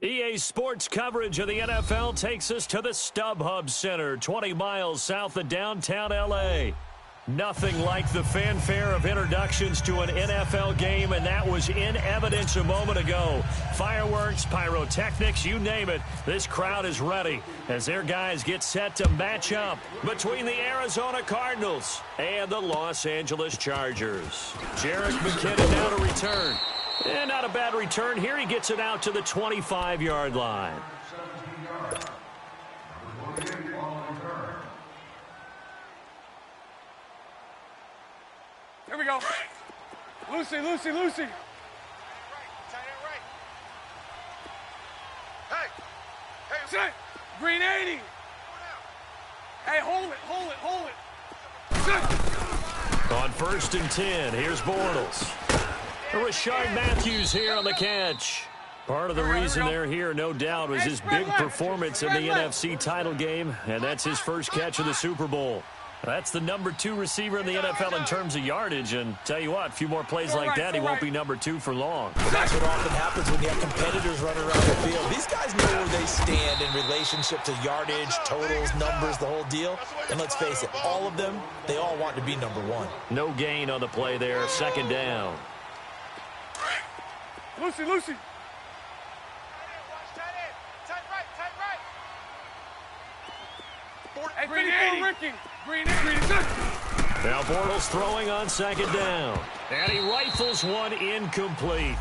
EA Sports coverage of the NFL takes us to the StubHub Center, 20 miles south of downtown L.A. Nothing like the fanfare of introductions to an NFL game, and that was in evidence a moment ago. Fireworks, pyrotechnics, you name it. This crowd is ready as their guys get set to match up between the Arizona Cardinals and the Los Angeles Chargers. Jerick McKinnon now to return. And not a bad return here. He gets it out to the 25-yard line. Here we go. Lucy. Hey. Set. Green 80. Hey, hold it. Set. On 1st and 10, here's Bortles. Rashard Matthews here on the catch. Part of the reason they're here, no doubt, was his big performance in the NFC title game, and that's his first catch of the Super Bowl. That's the number 2 receiver in the NFL in terms of yardage, and tell you what, a few more plays like that, he won't be number 2 for long. Well, that's what often happens when you have competitors running around the field. These guys know where they stand in relationship to yardage, totals, numbers, the whole deal. And let's face it, all of them, they all want to be number 1. No gain on the play there, 2nd down. Lucy. Tight right. Hey, Green 80. Ricky. Green 80. Now Bortles throwing on 2nd down. And he rifles one incomplete.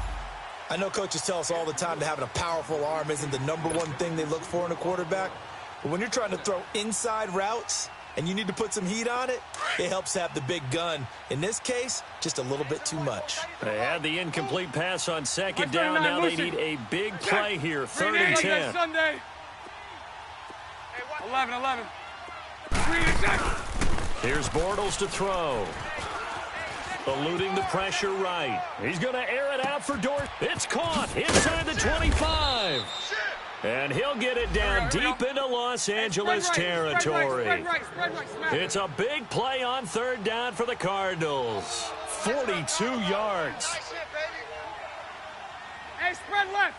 I know coaches tell us all the time that having a powerful arm isn't the number 1 thing they look for in a quarterback. But when you're trying to throw inside routes and you need to put some heat on it, it helps have the big gun. In this case, just a little bit too much. They had the incomplete pass on 2nd down. Now they need a big play here, 3rd and 10. Sunday. 11. Here's Bortles to throw. Eluding the pressure right. He's going to air it out for Dort. It's caught inside the 25. And he'll get it down deep into Los Angeles territory. It's a big play on 3rd down for the Cardinals. 42 yards. Hey, spread left.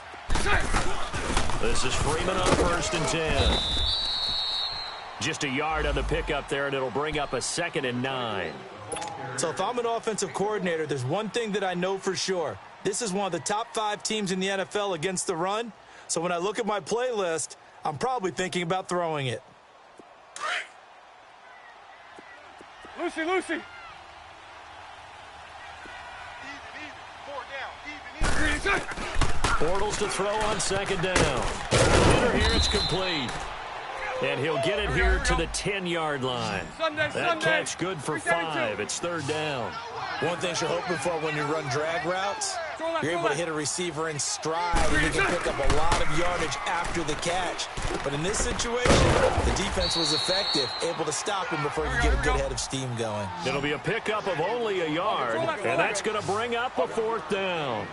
This is Freeman on 1st and 10. Just a yard on the pickup there, and it'll bring up a 2nd and 9. So if I'm an offensive coordinator, there's one thing that I know for sure. This is one of the top 5 teams in the NFL against the run. So when I look at my playlist, I'm probably thinking about throwing it. Lucy. Even. 4 down. Bortles to throw on 2nd down. Interference complete. And he'll get it here to the 10-yard line. That catch good for 5. It's 3rd down. One thing you're hoping for when you run drag routes, you're able to hit a receiver in stride, and you can pick up a lot of yardage after the catch. But in this situation, the defense was effective, able to stop him before you get a good head of steam going. It'll be a pickup of only a yard, and that's going to bring up a 4th down.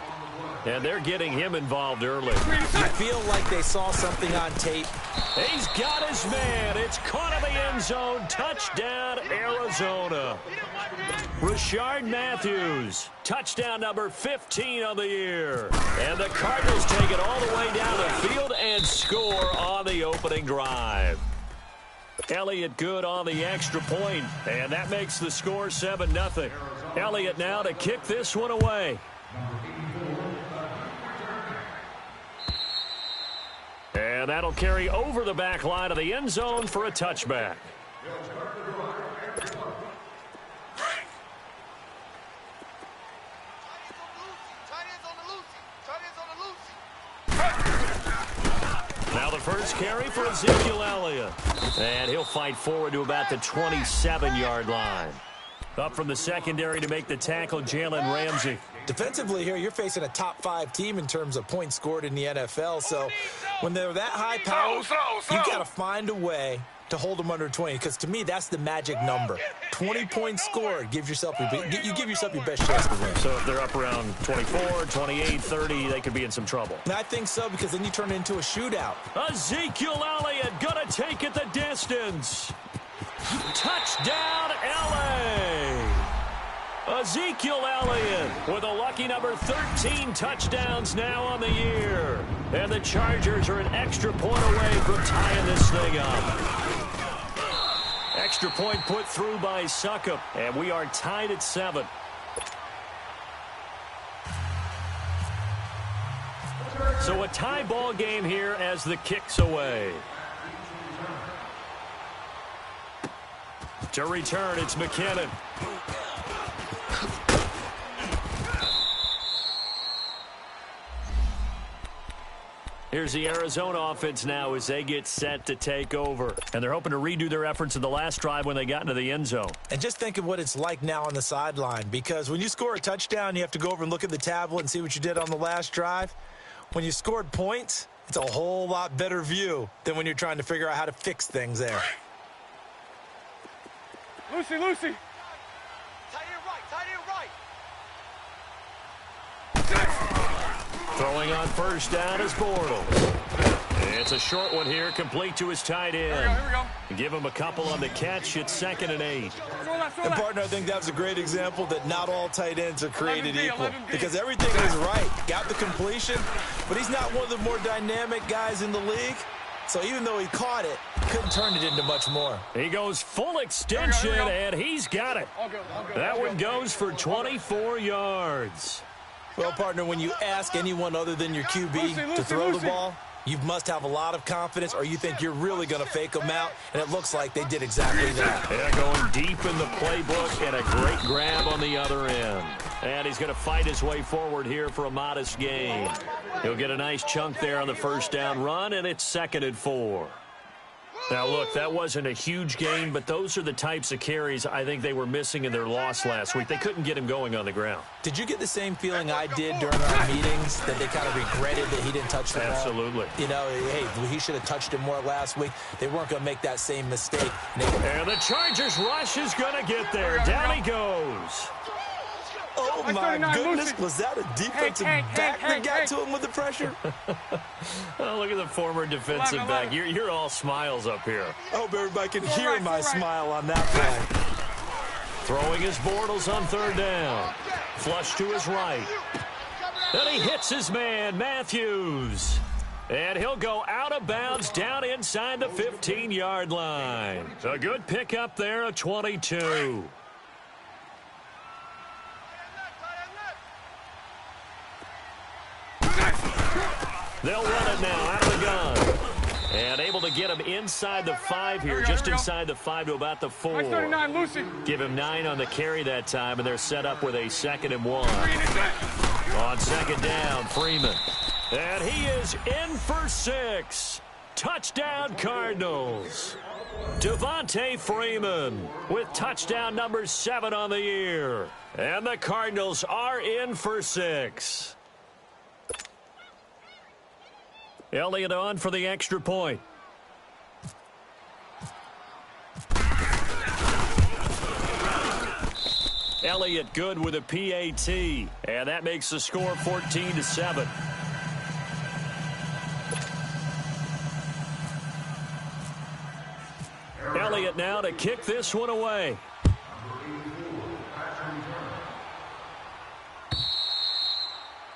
And they're getting him involved early. You feel like they saw something on tape. He's got his man. It's caught in the end zone. Touchdown, Arizona. Rashard Matthews, touchdown number 15 on the year. And the Cardinals take it all the way down the field and score on the opening drive. Elliott good on the extra point, and that makes the score 7-0. Elliott now to kick this one away. And that'll carry over the back line of the end zone for a touchback. Now the first carry for Ezekiel Elliott. And he'll fight forward to about the 27-yard line. Up from the secondary to make the tackle, Jalen Ramsey. Defensively here, you're facing a top 5 team in terms of points scored in the NFL. So when they're that high powered, you got to find a way to hold them under 20, because to me, that's the magic number. 20 points scored, you give yourself your best chance to win. So if they're up around 24, 28, 30, they could be in some trouble. And I think so, because then you turn it into a shootout. Ezekiel Elliott gonna take it the distance. Touchdown, LA! Ezekiel Elliott with a lucky number 13 touchdowns now on the year. And the Chargers are an extra point away from tying this thing up. Extra point put through by Succop, and we are tied at 7. So a tie ball game here as the kick's away. To return, it's McKinnon. Here's the Arizona offense now as they get set to take over. And they're hoping to redo their efforts in the last drive when they got into the end zone. And just think of what it's like now on the sideline, because when you score a touchdown, you have to go over and look at the tablet and see what you did on the last drive. When you scored points, it's a whole lot better view than when you're trying to figure out how to fix things there. Lucy, Lucy. Tight end right, tight end right. Throwing on first down is Bortles. It's a short one here, complete to his tight end. Here we go. Give him a couple on the catch. It's 2nd and 8. And, partner, I think that was a great example that not all tight ends are created 11B, equal. 11B. Because everything is right. Got the completion, but he's not one of the more dynamic guys in the league. So even though he caught it, couldn't turn it into much more. He goes full extension, Here we go. and he's got it. All good, all good. That one goes for 24 yards. Well, partner, when you ask anyone other than your QB to throw the ball, you must have a lot of confidence, or you think you're really going to fake them out, and it looks like they did exactly that. Yeah, going deep in the playbook, and a great grab on the other end. And he's going to fight his way forward here for a modest gain. He'll get a nice chunk there on the first down run, and it's 2nd and 4. Now, look, that wasn't a huge gain, but those are the types of carries I think they were missing in their loss last week. They couldn't get him going on the ground. Did you get the same feeling I did during our meetings, that they kind of regretted that he didn't touch the ball? Absolutely. You know, hey, he should have touched it more last week. They weren't going to make that same mistake. And the Chargers rush is going to get there. Down he goes. Oh, my goodness. Was that a defensive back that got to him with the pressure? Oh, look at the former defensive back. You're all smiles up here. I hope everybody can hear my smile on that play. Throwing his Bortles on 3rd down. Flush to his right. Then he hits his man, Matthews. And he'll go out of bounds down inside the 15-yard line. A good pickup there of 22. They'll run it now out of the gun. And able to get him inside the 5 here, just inside the 5 to about the 4. 39, Lucy. Give him 9 on the carry that time, and they're set up with a 2nd and 1. On 2nd down, Freeman. And he is in for 6. Touchdown, Cardinals. Devontae Freeman with touchdown number 7 on the year. And the Cardinals are in for 6. Elliott on for the extra point. Elliott good with a PAT. And that makes the score 14-7. Elliott now to kick this one away.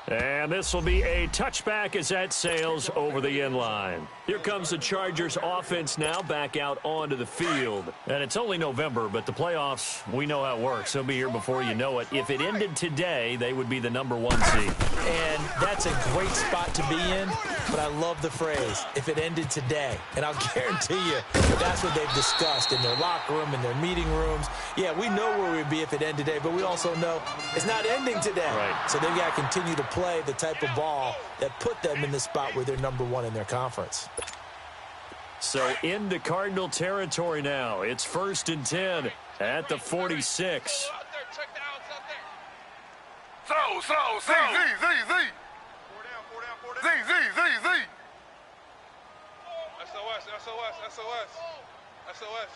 And this will be a touchback as that sails over the end line. Here comes the Chargers offense now back out onto the field. And it's only November, but the playoffs, we know how it works. They'll be here before you know it. If it ended today, they would be the number 1 seed. And that's a great spot to be in, but I love the phrase, if it ended today. And I'll guarantee you that's what they've discussed in their locker room, in their meeting rooms. Yeah, we know where we'd be if it ended today, but we also know it's not ending today. Right. So they've got to continue to play the type of ball that put them in the spot where they're number 1 in their conference. So into Cardinal territory now. It's 1st and 10 at the 46. Throw. Z. Four down. SOS.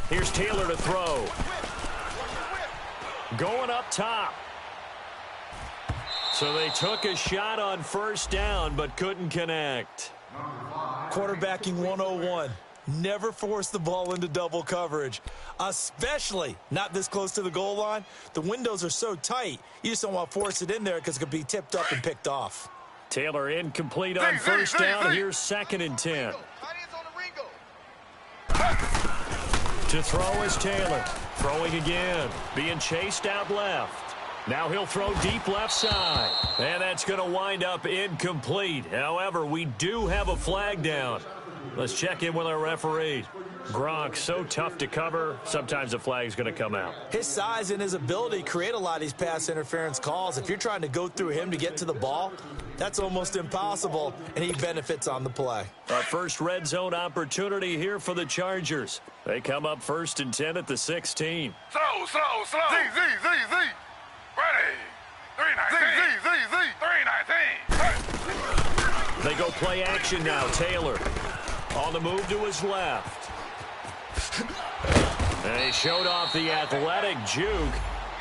Here's Taylor to throw. Going up top. So they took a shot on first down but couldn't connect. Quarterbacking 101. Never force the ball into double coverage, especially not this close to the goal line. The windows are so tight, you just don't want to force it in there because it could be tipped up and picked off. Taylor incomplete on first down. Here's 2nd and 10. To throw is Taylor. Throwing again. Being chased out left. Now he'll throw deep left side. And that's going to wind up incomplete. However, we do have a flag down. Let's check in with our referee. Gronk, so tough to cover, sometimes the flag's going to come out. His size and his ability create a lot of these pass interference calls. If you're trying to go through him to get to the ball, that's almost impossible, and he benefits on the play. Our first red zone opportunity here for the Chargers. They come up 1st and 10 at the 16. Slow. Z. Ready. 319. Z. 319. They go play action now. Taylor on the move to his left. And he showed off the athletic juke.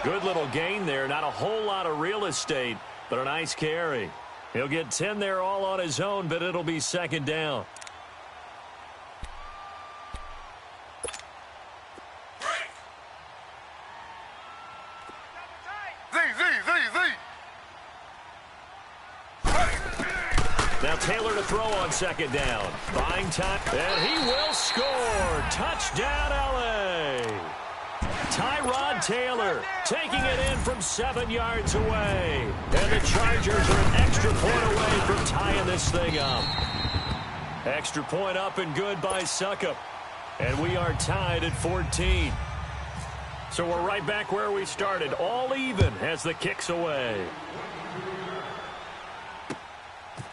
Good little gain there. Not a whole lot of real estate, but a nice carry. He'll get 10 there all on his own, but it'll be 2nd down. Z. Now Taylor to throw on 2nd down. Buying time, and he will score. Touchdown, L.A. Tyrod Taylor taking it in from 7 yards away. And the Chargers are an extra point away from tying this thing up. Extra point up and good by Suckup. And we are tied at 14. So we're right back where we started. All even as the kick's away.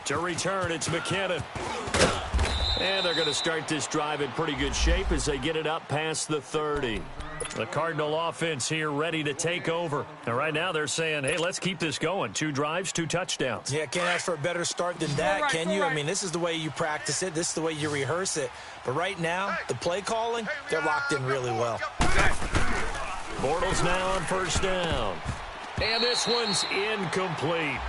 To return, it's McKinnon. And they're going to start this drive in pretty good shape as they get it up past the 30. The Cardinal offense here ready to take over. And right now they're saying, hey, let's keep this going. 2 drives, 2 touchdowns. Yeah, can't ask for a better start than that, can you? I mean, this is the way you practice it. This is the way you rehearse it. But right now, the play calling, they're locked in really well. Bortles now on 1st down. And this one's incomplete.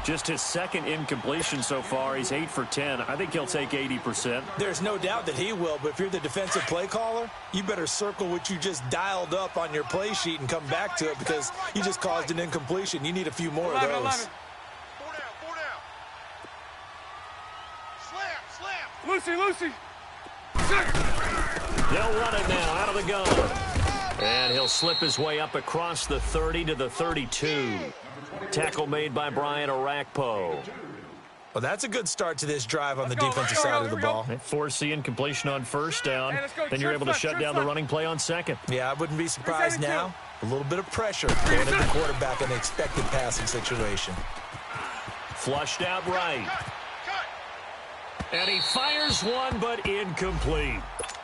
Just his 2nd incompletion so far. He's 8 for 10. I think he'll take 80%. There's no doubt that he will, but if you're the defensive play caller, you better circle what you just dialed up on your play sheet and come back to it because you just caused an incompletion. You need a few more of those. 4 down. Slam. Lucy. They'll run it now out of the gun. And he'll slip his way up across the 30 to the 32. Tackle made by Brian Orakpo. Well, that's a good start to this drive on the defensive side of the ball. They force the incompletion on 1st down. Then you're able to shut down the running play on 2nd. Yeah, I wouldn't be surprised now. A little bit of pressure going at the quarterback in the expected passing situation. Flushed out right. And he fires one, but incomplete.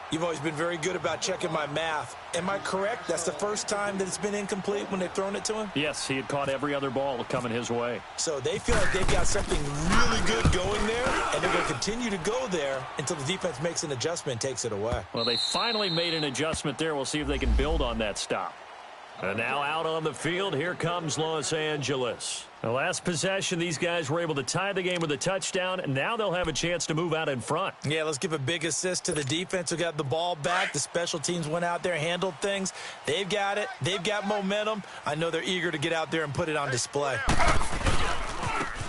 You've always been very good about checking my math. Am I correct? That's the first time that it's been incomplete when they've thrown it to him? Yes, he had caught every other ball coming his way. So they feel like they've got something really good going there, and they're going to continue to go there until the defense makes an adjustment and takes it away. Well, they finally made an adjustment there. We'll see if they can build on that stop. And now out on the field, here comes Los Angeles. The last possession, these guys were able to tie the game with a touchdown, and now they'll have a chance to move out in front. Yeah, let's give a big assist to the defense who got the ball back. The special teams went out there, handled things. They've got it. They've got momentum. I know they're eager to get out there and put it on display.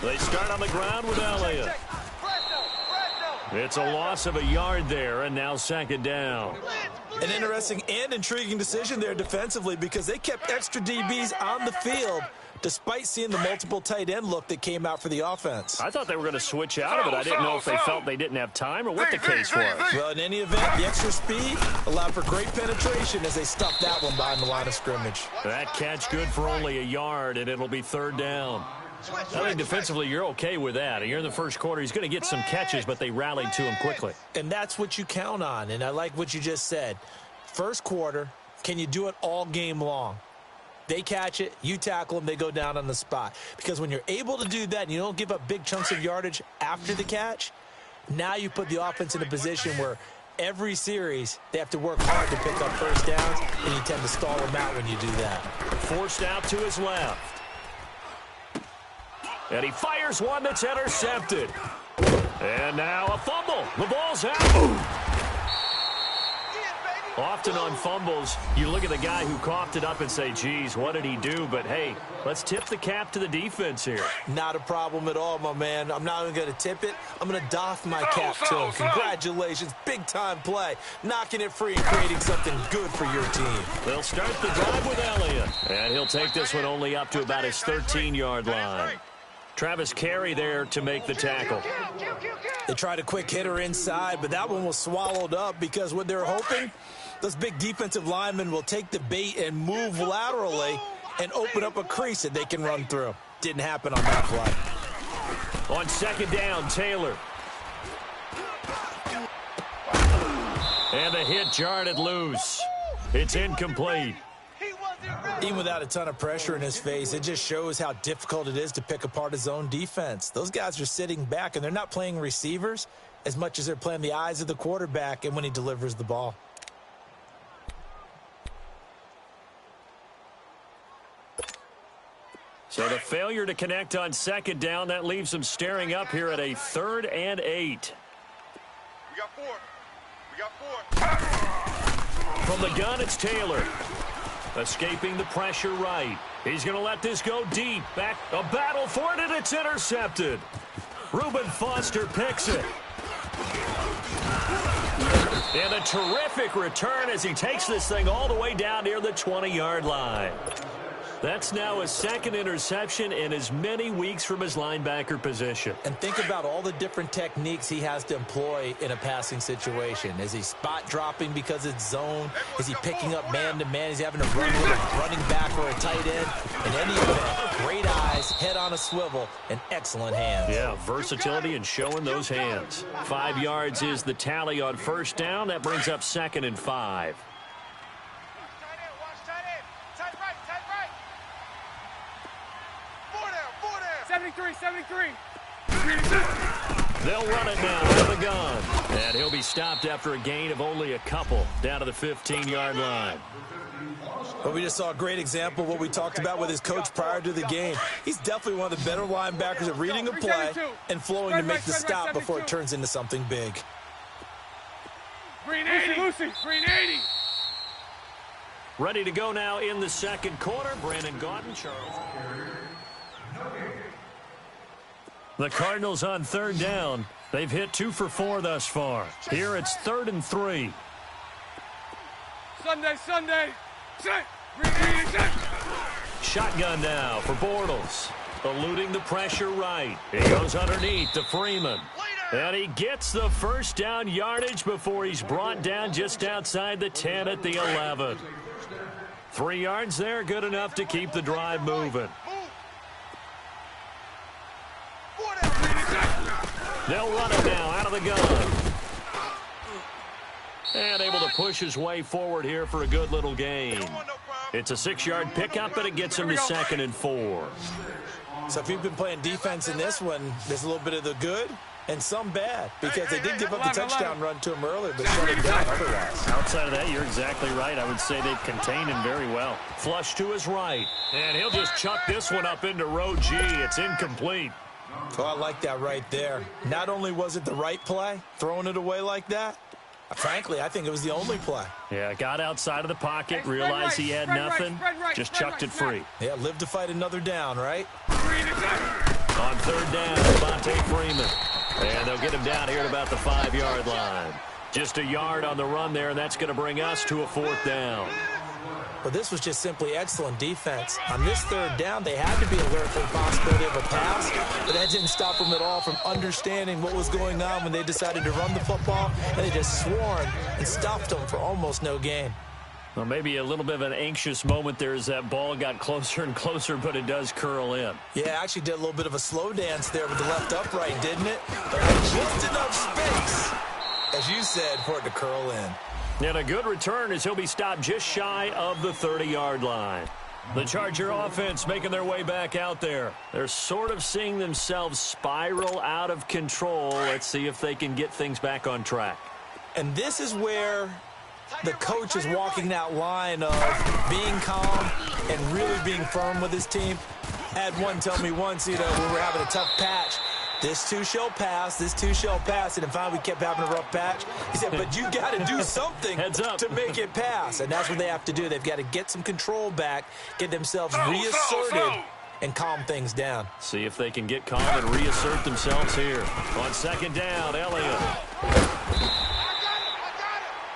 They start on the ground with Elliott. It's a loss of a yard there, and now 2nd down. An interesting and intriguing decision there defensively because they kept extra DBs on the field despite seeing the multiple tight end look that came out for the offense. I thought they were going to switch out of it. I didn't know if they felt they didn't have time or what the case was. Well, in any event, the extra speed allowed for great penetration as they stuffed that one behind the line of scrimmage. That catch good for only a yard, and it'll be 3rd down. I think defensively you're okay with that. You're in the first quarter. He's going to get some catches, but they rallied to him quickly. And that's what you count on, and I like what you just said. First quarter, can you do it all game long? They catch it, you tackle them, they go down on the spot. Because when you're able to do that and you don't give up big chunks of yardage after the catch, now you put the offense in a position where every series they have to work hard to pick up first downs, and you tend to stall them out when you do that. Forced out to his left. And he fires one that's intercepted. And now a fumble. The ball's out. Often on fumbles, you look at the guy who coughed it up and say, geez, what did he do? But, hey, let's tip the cap to the defense here. Not a problem at all, my man. I'm not even going to tip it. I'm going to doff my cap to him. Congratulations. Big-time play. Knocking it free and creating something good for your team. They'll start the drive with Elliott. And he'll take this one only up to about his 13-yard line. Travis Carey there to make the tackle. They tried a quick hitter inside, but that one was swallowed up because what they're hoping, those big defensive linemen will take the bait and move laterally and open up a crease that they can run through. Didn't happen on that play. On second down, Taylor. And the hit jarred it loose. It's incomplete. Even without a ton of pressure in his face, it just shows how difficult it is to pick apart his own defense. Those guys are sitting back, and they're not playing receivers as much as they're playing the eyes of the quarterback and when he delivers the ball. So the failure to connect on second down, that leaves them staring up here at a 3rd and 8. We got 4. We got 4. From the gun, it's Taylor. Escaping the pressure right. He's going to let this go deep. Back, a battle for it, and it's intercepted. Reuben Foster picks it. And a terrific return as he takes this thing all the way down near the 20-yard line. That's now his 2nd interception in as many weeks from his linebacker position. And think about all the different techniques he has to employ in a passing situation. Is he spot dropping because it's zone? Is he picking up man-to-man? Is he having to run with a running back or a tight end? In any event, great eyes, head on a swivel, and excellent hands. Yeah, versatility and showing those hands. 5 yards is the tally on first down. That brings up 2nd and 5. 73. They'll run it now out of the gun. And he'll be stopped after a gain of only a couple down to the 15-yard line. But we just saw a great example of what we talked about with his coach prior to the game. He's definitely one of the better linebackers at reading a play and flowing to make the stop before it turns into something big. Green 80. Lucy. Green 80. Ready to go now in the second quarter. Brandon Gaudin, Charles. The Cardinals on 3rd down. They've hit 2 for 4 thus far. Here it's 3rd and 3. Sunday. Set. Green 80. Set. Shotgun now for Bortles. Eluding the pressure right. He goes underneath to Freeman. And he gets the first down yardage before he's brought down just outside the 10 at the 11. 3 yards there, good enough to keep the drive moving. They'll run it now out of the gun. And able to push his way forward here for a good little gain. It's a 6-yard pickup, but it gets him to 2nd and 4. So if you've been playing defense in this one, there's a little bit of the good and some bad, because they did give up the touchdown run to him earlier, but shut him down otherwise. Outside of that, you're exactly right. I would say they've contained him very well. Flush to his right. And he'll just chuck this one up into row G. It's incomplete. Oh, I like that right there. Not only was it the right play, throwing it away like that, frankly, I think it was the only play. Yeah, got outside of the pocket, realized he had nothing, just chucked it free. Yeah, live to fight another down, right? On 3rd down, Devontae Freeman. And they'll get him down here at about the 5-yard line. Just a yard on the run there, and that's going to bring us to a 4th down. Well, this was just simply excellent defense. On this 3rd down, they had to be alert for the possibility of a pass, but that didn't stop them at all from understanding what was going on when they decided to run the football, and they just swarmed and stuffed them for almost no gain. Well, maybe a little bit of an anxious moment there as that ball got closer and closer, but it does curl in. Yeah, actually did a little bit of a slow dance there with the left upright, didn't it? But had just enough space, as you said, for it to curl in. And a good return as he'll be stopped just shy of the 30-yard line. The Charger offense making their way back out there. They're sort of seeing themselves spiral out of control. Let's see if they can get things back on track. And this is where the coach is walking that line of being calm and really being firm with his team. I had one tell me once, we were having a tough patch. This too shall pass. This too shall pass. And finally, we kept having a rough patch. He said, but you got to do something to make it pass. And that's what they have to do. They've got to get some control back, get themselves reasserted, and calm things down. See if they can get calm and reassert themselves here. On second down, Elliott.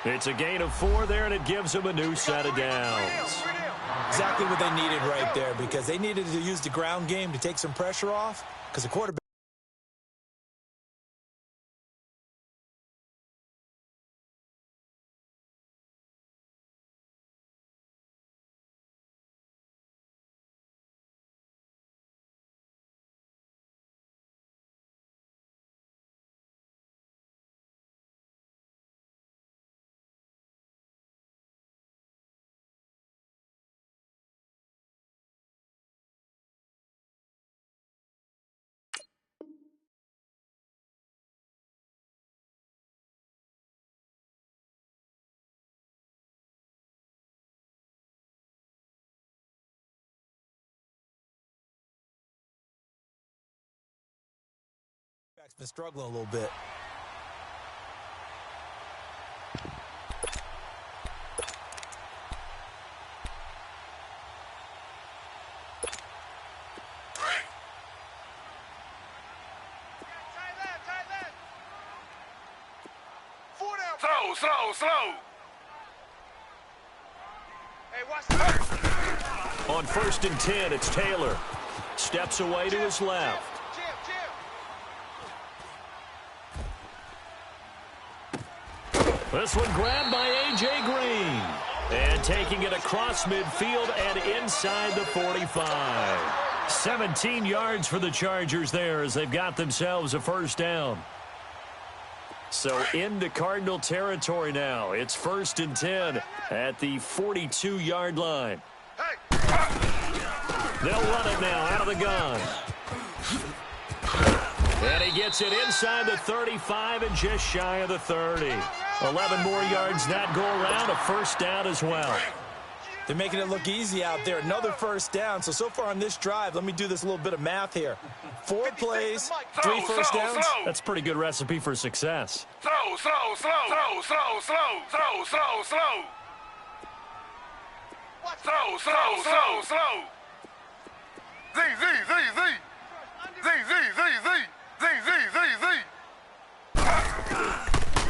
It's a gain of 4 there, and it gives them a new set of downs. Exactly what they needed right there, because they needed to use the ground game to take some pressure off, because the quarterback. Been struggling a little bit. Slow. Hey, watch this. On 1st and 10, it's Taylor. Steps away to his left. This one grabbed by A.J. Green. And taking it across midfield and inside the 45. 17 yards for the Chargers there as they've got themselves a first down. So into Cardinal territory now. It's 1st and 10 at the 42-yard line. They'll run it now out of the gun. And he gets it inside the 35 and just shy of the 30. 11 more yards that go around, a first down as well. They're making it look easy out there. Another first down. So far on this drive, let me do this little bit of math here. 4 plays, 3 first downs. That's a pretty good recipe for success. Slow.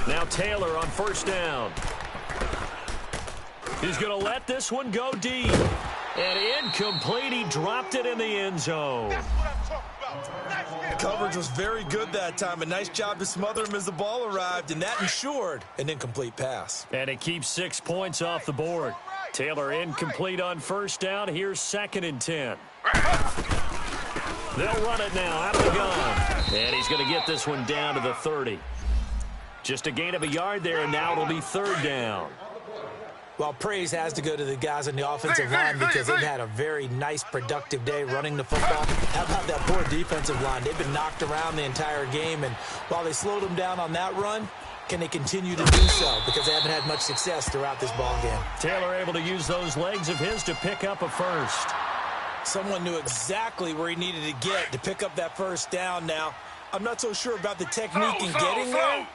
Now Taylor on first down. He's going to let this one go deep. And incomplete. He dropped it in the end zone. That's what I'm talking about. Nice. Coverage was very good that time. A nice job to smother him as the ball arrived, and that ensured an incomplete pass. And it keeps 6 points off the board. Taylor incomplete on first down. Here's 2nd and 10. They'll run it now out of the gun. And he's going to get this one down to the 30. Just a gain of a yard there, and now it'll be 3rd down. Well, praise has to go to the guys on the offensive line because they've had a very nice, productive day running the football. How about that poor defensive line? They've been knocked around the entire game, and while they slowed them down on that run, can they continue to do so? Because they haven't had much success throughout this ball game. Taylor able to use those legs of his to pick up a first. Someone knew exactly where he needed to get to pick up that first down. Now, I'm not so sure about the technique in getting there.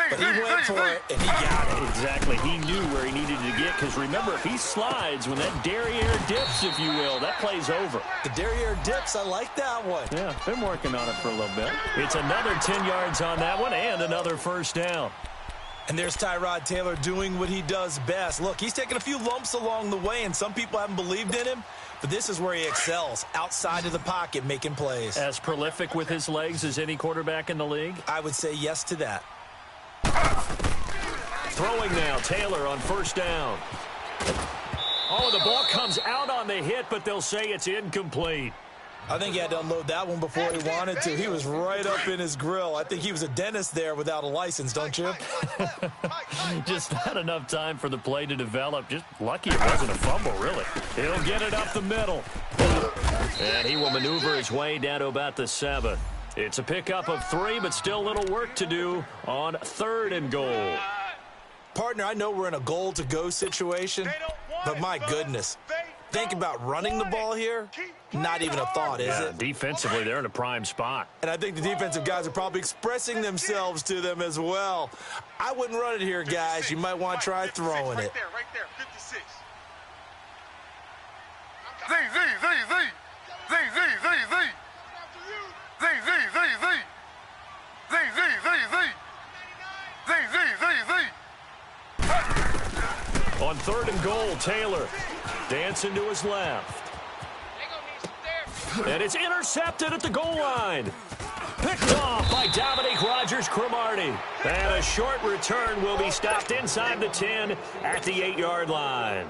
But he went for it, and he got it. Exactly. He knew where he needed to get, because remember, if he slides, when that derriere dips, if you will, that play's over. The derriere dips, I like that one. Yeah, been working on it for a little bit. It's another 10 yards on that one and another first down. And there's Tyrod Taylor doing what he does best. Look, he's taken a few lumps along the way, and some people haven't believed in him. But this is where he excels, outside of the pocket, making plays. As prolific with his legs as any quarterback in the league? I would say yes to that. Throwing now, Taylor on first down. Oh, the ball comes out on the hit, but they'll say it's incomplete. I think he had to unload that one before he wanted to. He was right up in his grill. I think he was a dentist there without a license, don't you? Just not enough time for the play to develop. Just lucky it wasn't a fumble, really. He'll get it up the middle. And he will maneuver his way down to about the 7. It's a pickup of 3, but still a little work to do on 3rd and goal. Partner, I know we're in a goal-to-go situation, but my goodness, think about running the ball here, not even a thought, is it? Defensively, they're in a prime spot. And I think the defensive guys are probably expressing themselves to them as well. I wouldn't run it here, guys. You might want to try throwing it. Right there, 56. Z, Z, Z, Z. Z, Z, Z, Z. Z, Z, Z, Z. Z, Z, Z, Z. Z, Z, Z, Z. On 3rd and goal, Taylor dancing to his left. And it's intercepted at the goal line. Picked off by Dominique Rodgers-Cromartie. And a short return will be stopped inside the 10 at the 8-yard line.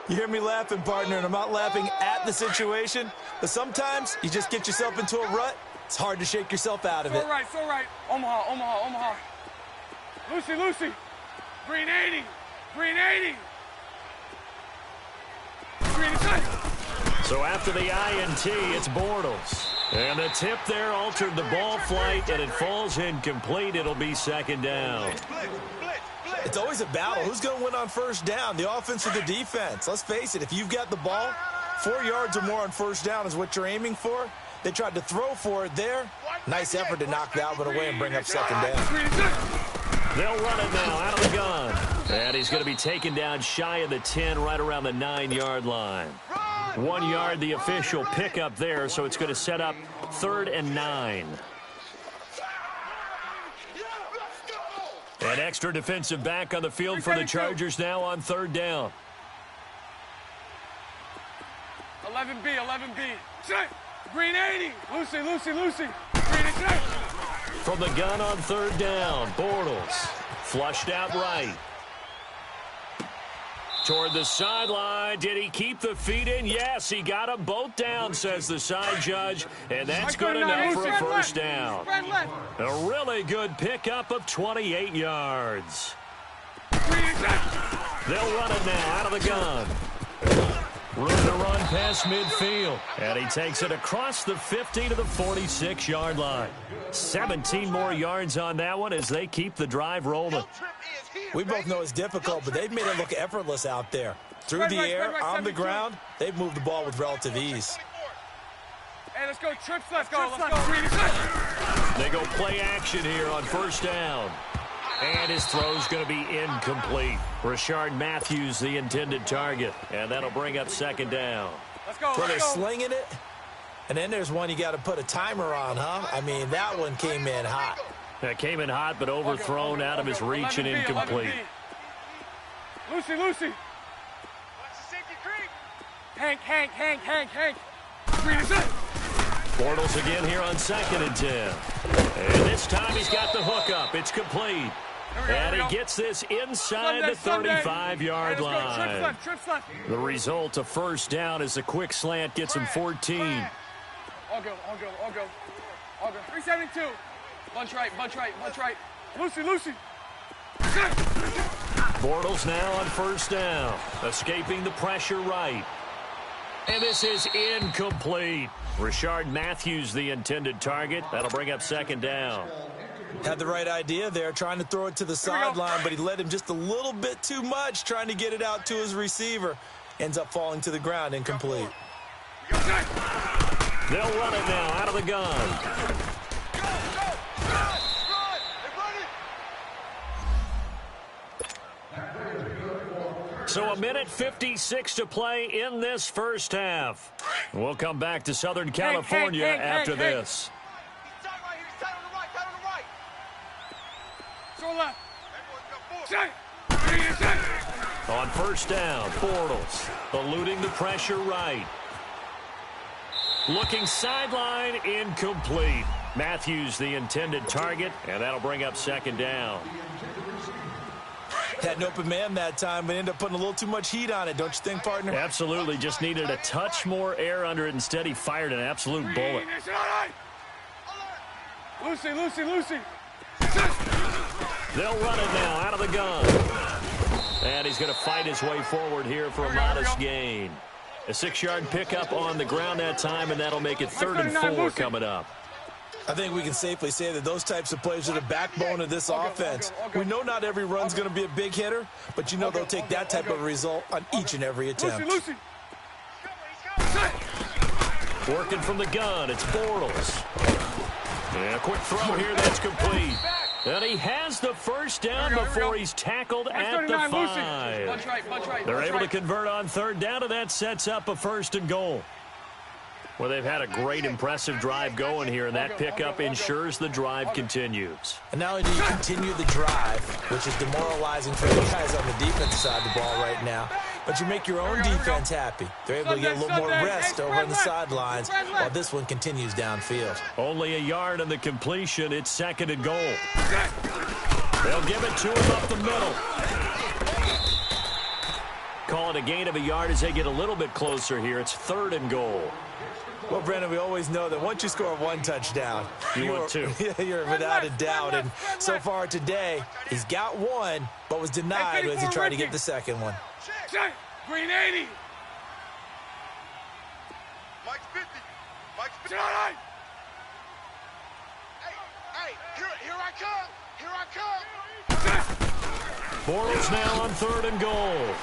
You hear me laughing, partner, and I'm not laughing at the situation, but sometimes you just get yourself into a rut. It's hard to shake yourself out of it. So right. Omaha, Omaha, Omaha. Lucy, Lucy. Green 80. Green 80. Green is So after the INT, it's Bortles. And the tip there altered the ball flight, and it falls incomplete. It'll be 2nd down. It's always a battle. Who's going to win on 1st down, the offense or the defense? Let's face it, if you've got the ball, 4 yards or more on 1st down is what you're aiming for. They tried to throw for it there. Nice effort to knock that one away and bring up 2nd down. They'll run it now out of the gun. And he's going to be taken down shy of the 10, right around the 9-yard line. 1 yard, the official pickup there, so it's going to set up 3rd and 9. An extra defensive back on the field for the Chargers now on 3rd down. 11B, 11B. Set. Green 80. Lucy, Lucy, Lucy. Green is set. From the gun on 3rd down, Bortles flushed out right. Toward the sideline. Did he keep the feet in? Yes, he got them both down, says the side judge. And that's good enough for a 1st down. A really good pickup of 28 yards. They'll run it now out of the gun. Room to run past midfield. And he takes it across the 50 to the 46-yard line. 17 more yards on that one as they keep the drive rolling. We both know it's difficult, but they've made it look effortless out there. Through the air, on the ground, they've moved the ball with relative ease. Hey, let's go. Trips, let's go. Let's go. They go play action here on 1st down. And his throw's going to be incomplete. Rashard Matthews, the intended target. And that'll bring up 2nd down. Let's go. So they're slinging it. And then there's one you got to put a timer on, huh? I mean, that one came in hot. That came in hot, but overthrown out of his reach and incomplete. Lucy, Lucy. Watch the safety creep. Hank. Green is set. Bortles again here on 2nd and 10. And this time he's got the hook up. It's complete. And he gets this inside the 35-yard line. Trips left. The result, a 1st down as the quick slant gets him 14. I'll go. 372. Bunch right. Lucy. Bortles now on 1st down. Escaping the pressure right. And this is incomplete. Rashard Matthews, the intended target. That'll bring up 2nd down. Had the right idea there, trying to throw it to the sideline, but he led him just a little bit too much, trying to get it out to his receiver. Ends up falling to the ground, incomplete. They'll run it now out of the gun. So a minute 56 to play in this 1st half. We'll come back to Southern California after this. He's tight right here. He's tight on the right. So left. Set. On 1st down, Bortles eluding the pressure right. Looking sideline, incomplete. Matthews, the intended target, and that'll bring up 2nd down. Had an open man that time, but ended up putting a little too much heat on it, don't you think, partner? Absolutely. Just needed a touch more air under it. Instead, he fired an absolute bullet. Lucy. They'll run it now out of the gun. And he's going to fight his way forward here for a modest gain. A 6-yard pickup on the ground that time, and that'll make it 3rd and 4 coming up. I think we can safely say that those types of plays are the backbone of this offense. We know not every run's going to be a big hitter, but you know they'll take that type of result on each and every attempt. Lucy. Working from the gun, it's Bortles. And a quick throw here that's complete. And he has the first down before he's tackled at the 5. Punch right. They're able to convert on third down, and that sets up a 1st and goal. Well, they've had a great, impressive drive going here, and that pickup ensures the drive continues. And not only do you continue the drive, which is demoralizing for the guys on the defensive side of the ball right now, but you make your own defense happy. They're able to get a little more rest over on the sidelines while this one continues downfield. Only a yard on the completion. It's 2nd and goal. They'll give it to him up the middle. Call it a gain of a yard as they get a little bit closer here. It's 3rd and goal. Well, Brandon, we always know that once you score 1 touchdown, want 2. You're without a doubt. And so far today, he's got 1, but was denied as he tried to get the second one. Check. Green 80. Mike's 50. Mike's 50. Hey, Here I come. Here I come. Bortles now on 3rd and goal.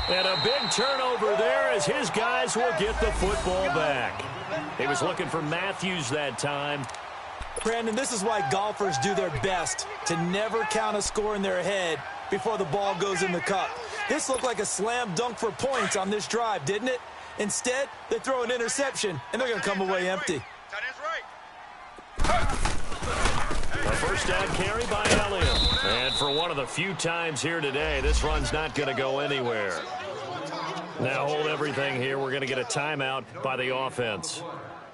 And a big turnover there as his guys will get the football back. He was looking for Matthews that time. Brandon, this is why golfers do their best to never count a score in their head before the ball goes in the cup. This looked like a slam dunk for points on this drive, didn't it? Instead, they throw an interception, and they're going to come away empty. Tight end's right. A first down carry by Elliott. And for one of the few times here today, this run's not going to go anywhere. Now hold everything here. We're going to get a timeout by the offense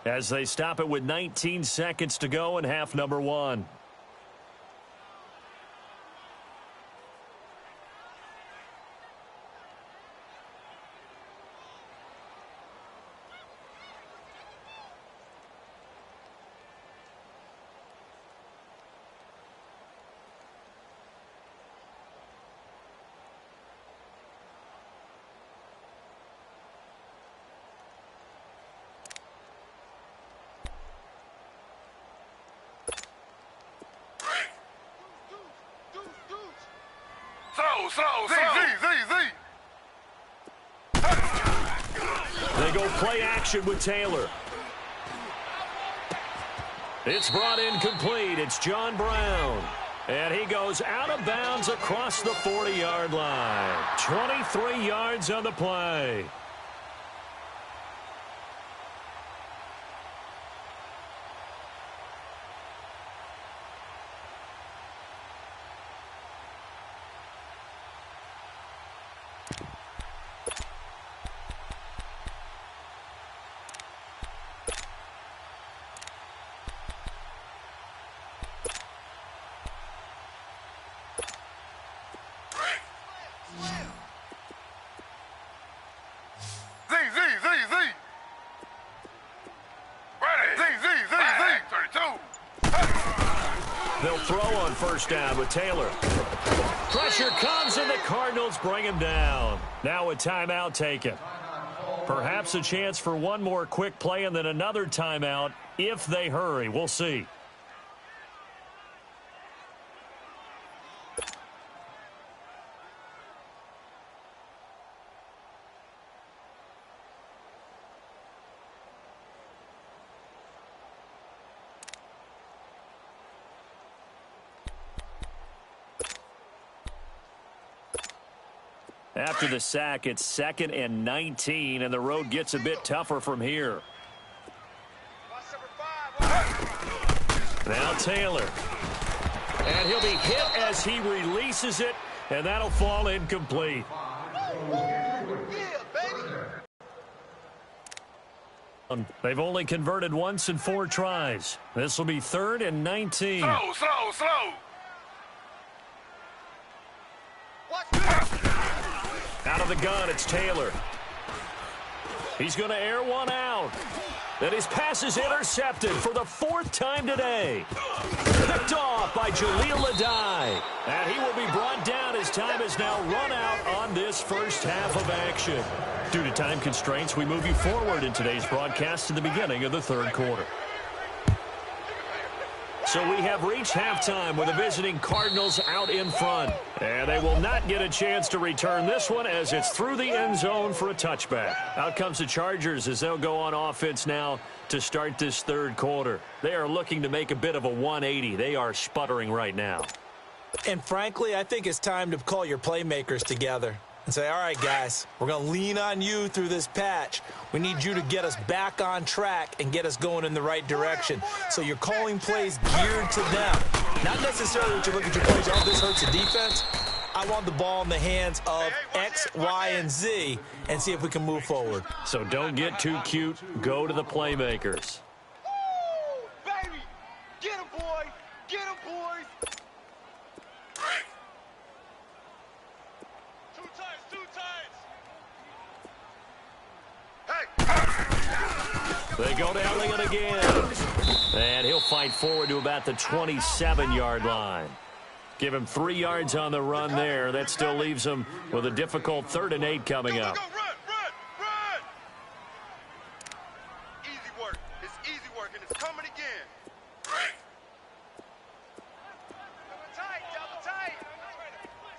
as they stop it with 19 seconds to go in half number 1. They go play action with Taylor. It's brought in complete. It's John Brown. And he goes out of bounds across the 40-yard line. 23 yards on the play. They'll throw on first down with Taylor. Pressure comes, and the Cardinals bring him down. Now a timeout taken. Perhaps a chance for one more quick play and then another timeout if they hurry. We'll see. After the sack, it's 2nd and 19, and the road gets a bit tougher from here. Now Taylor. And he'll be hit as he releases it, and that'll fall incomplete. They've only converted once in 4 tries. This will be 3rd and 19. Slow. Out of the gun, it's Taylor. He's going to air one out. Then his pass is intercepted for the 4th time today. Picked off by Jaleel Adai. And he will be brought down as time is now run out on this first half of action. Due to time constraints, we move you forward in today's broadcast to the beginning of the 3rd quarter. So we have reached halftime with the visiting Cardinals out in front. And they will not get a chance to return this one as it's through the end zone for a touchback. Out comes the Chargers as they'll go on offense now to start this third quarter. They are looking to make a bit of a 180. They are sputtering right now. And frankly, I think it's time to call your playmakers together and say, all right, guys, we're going to lean on you through this patch. We need you to get us back on track and get us going in the right direction. So you're calling plays geared to them. Not necessarily that you look at your plays, oh, this hurts the defense. I want the ball in the hands of X, Y, and Z and see if we can move forward. So don't get too cute. Go to the playmakers. Woo! Baby! Get him, boy! Get him, boys! Two times! Hey! They go to Elliott again. And he'll fight forward to about the 27-yard line. Give him 3 yards on the run there. That still leaves him with a difficult 3rd and 8 coming up. Go, run! Easy work. It's easy work, and it's coming again.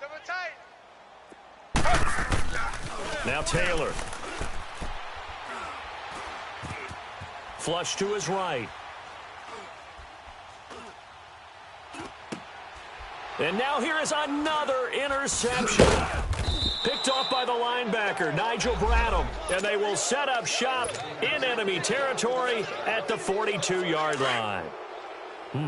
Double tight! Now Taylor. Flush to his right. And now here is another interception. Picked off by the linebacker, Nigel Bradham. And they will set up shop in enemy territory at the 42-yard line.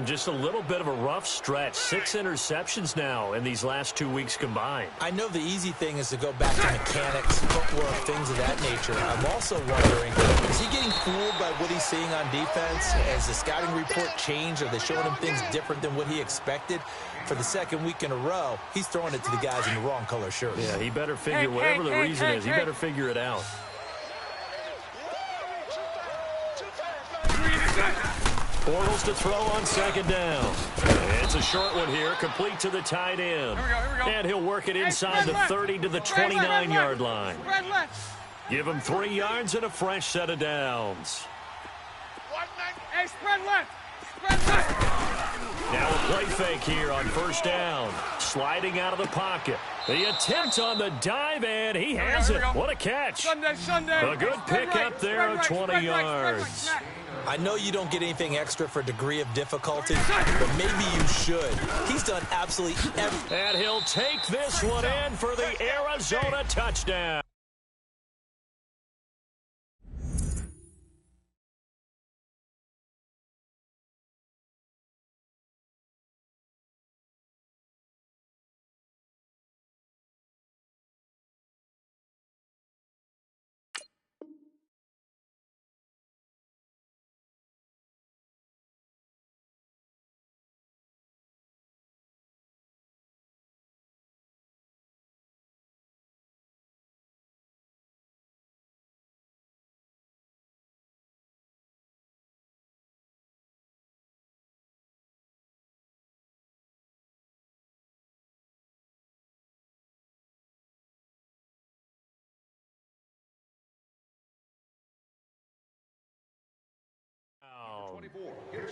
Just a little bit of a rough stretch. 6 interceptions now in these last 2 weeks combined. I know the easy thing is to go back to mechanics, footwork, things of that nature. I'm also wondering, is he getting fooled by what he's seeing on defense? Has the scouting report changed? Are they showing him things different than what he expected? For the 2nd week in a row, he's throwing it to the guys in the wrong color shirts. Yeah, he better figure whatever the reason is. He better figure it out. Bortles to throw on 2nd down. It's a short one here, complete to the tight end. Here we go. And he'll work it inside the 30 to the 29-yard line. Spread left. Give him 3 yards and a fresh set of downs. Hey, spread left. Spread left. Now a play fake here on 1st down. Sliding out of the pocket. The attempt on the dive, and he has it. What a catch. Sunday. A good pickup there of 20 yards. I know you don't get anything extra for degree of difficulty, but maybe you should. He's done absolutely everything. And he'll take this one in for the Arizona touchdown.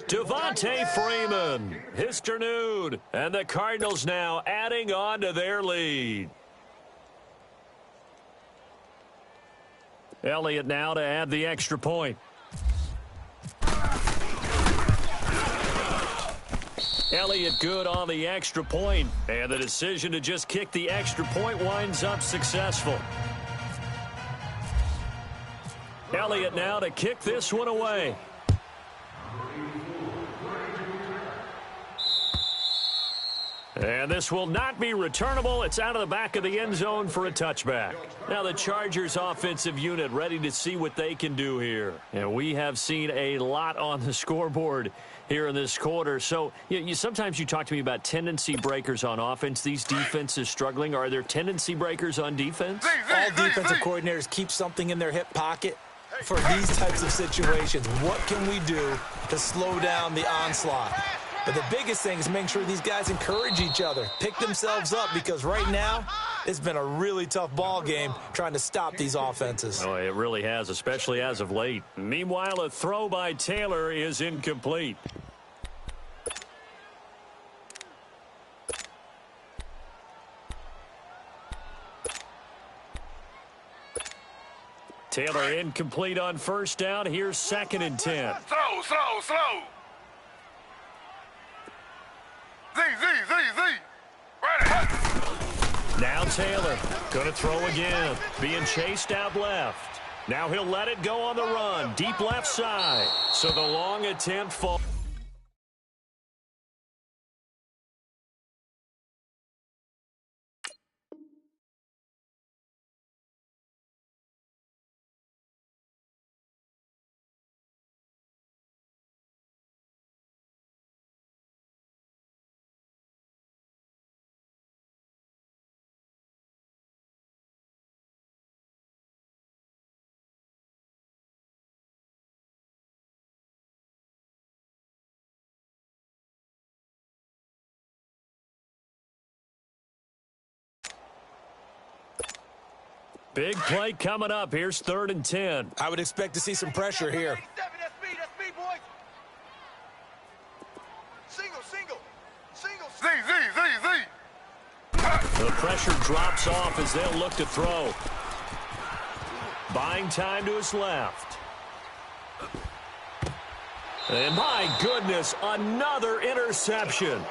Devontae Freeman, Histernude, and the Cardinals now adding on to their lead. Elliott now to add the extra point. Elliott good on the extra point, and the decision to just kick the extra point winds up successful. Elliott now to kick this one away. And this will not be returnable. It's out of the back of the end zone for a touchback. Now the Chargers offensive unit ready to see what they can do here. And we have seen a lot on the scoreboard here in this quarter. So sometimes you talk to me about tendency breakers on offense. These defenses struggling. Are there tendency breakers on defense? All defensive coordinators keep something in their hip pocket for these types of situations. What can we do to slow down the onslaught? But the biggest thing is making sure these guys encourage each other, pick themselves up, because right now it's been a really tough ball game trying to stop these offenses. Oh, it really has, especially as of late. Meanwhile, a throw by Taylor is incomplete. Taylor incomplete on first down. Here's 2nd and 10. Slow. Z. Ready. Now Taylor going to throw again. Being chased out left. Now he'll let it go on the run. Deep left side. So the long attempt falls. Big play coming up. Here's 3rd and 10. I would expect to see some pressure here. That's speed, boys. Single. Z. The pressure drops off as they'll look to throw. Buying time to his left. And my goodness, another interception.